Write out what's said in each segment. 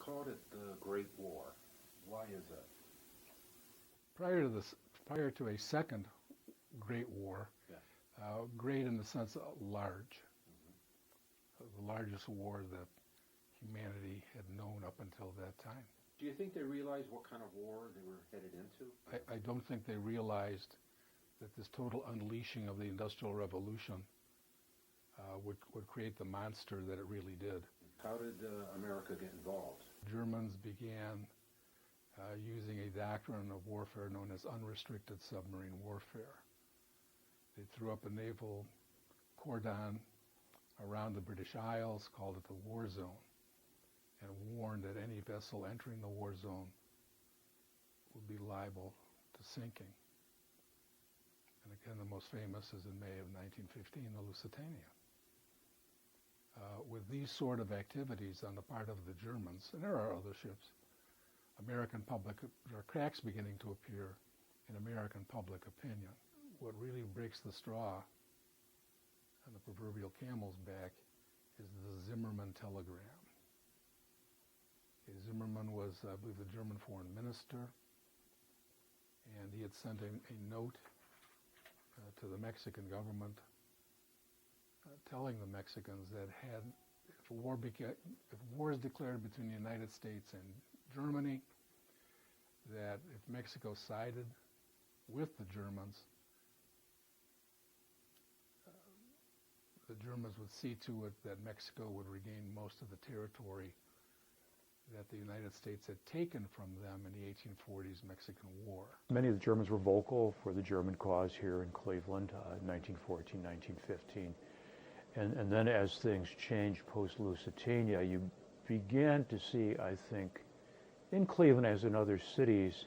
called it the Great War. Why is that? Prior to a second Great War, great in the sense of large, the largest war that humanity had known up until that time. Do you think they realized what kind of war they were headed into? I don't think they realized that this total unleashing of the Industrial Revolution would create the monster that it really did. How did America get involved? Germans began using a doctrine of warfare known as unrestricted submarine warfare. They threw up a naval cordon around the British Isles, called it the war zone, and warned that any vessel entering the war zone would be liable to sinking. And again, the most famous is in May of 1915, the Lusitania. With these sort of activities on the part of the Germans, and there are other ships, there are cracks beginning to appear in American public opinion. What really breaks the straw on the proverbial camel's back is the Zimmermann telegram. Zimmermann was, I believe, the German foreign minister, and he had sent a note to the Mexican government telling the Mexicans that if war is declared between the United States and Germany, that if Mexico sided with the Germans would see to it that Mexico would regain most of the territory that the United States had taken from them in the 1840s Mexican War. Many of the Germans were vocal for the German cause here in Cleveland in 1914, 1915. And then as things changed post-Lusitania, you began to see, I think, in Cleveland as in other cities,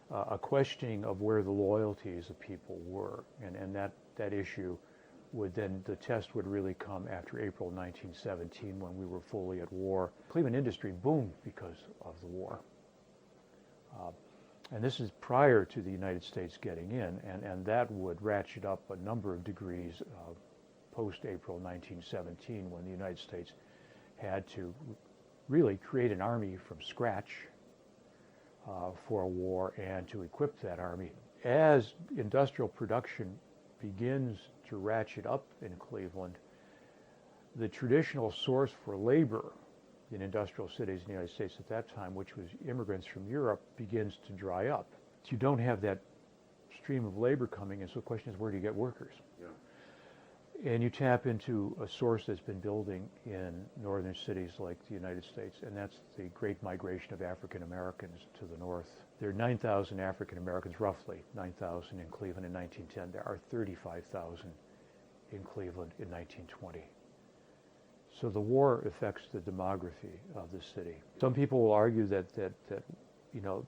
a questioning of where the loyalties of people were. And that issue would then, the test would really come after April 1917 when we were fully at war. Cleveland industry boomed because of the war. And this is prior to the United States getting in, and that would ratchet up a number of degrees post-April 1917 when the United States had to really create an army from scratch for a war and to equip that army. As industrial production begins to ratchet up in Cleveland, the traditional source for labor in industrial cities in the United States at that time, which was immigrants from Europe, begins to dry up. You don't have that stream of labor coming in, so the question is, where do you get workers? Yeah. And you tap into a source that's been building in northern cities like the United States, and that's the great migration of African Americans to the north. There are 9,000 African Americans, roughly 9,000 in Cleveland in 1910. There are 35,000 in Cleveland in 1920. So the war affects the demography of the city. Some people will argue that you know,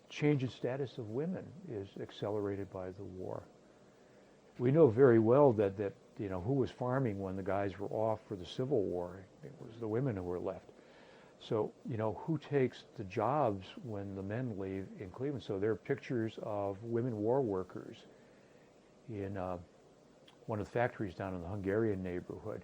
change in status of women is accelerated by the war. We know very well that you know, who was farming when the guys were off for the Civil War? It was the women who were left. So, you know, who takes the jobs when the men leave in Cleveland? So there are pictures of women war workers in one of the factories down in the Hungarian neighborhood.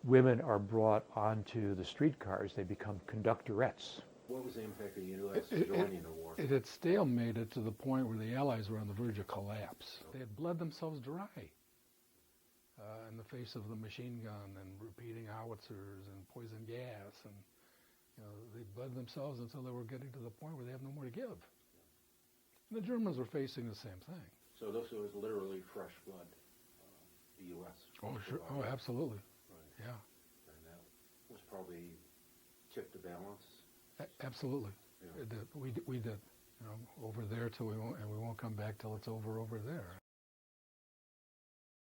Women are brought onto the streetcars. They become conductorettes. What was the impact of the U.S. joining the war? It had stalemated to the point where the Allies were on the verge of collapse. They had bled themselves dry in the face of the machine gun and repeating howitzers and poison gas, and you know, they bled themselves until they were getting to the point where they have no more to give. And the Germans were facing the same thing. So this was literally fresh blood, the U.S. Oh, sure. Oh, absolutely. Right. Yeah. And that was probably tipped the balance. Absolutely. Yeah. It did. We did. You know, over there till we won't come back till it's over there.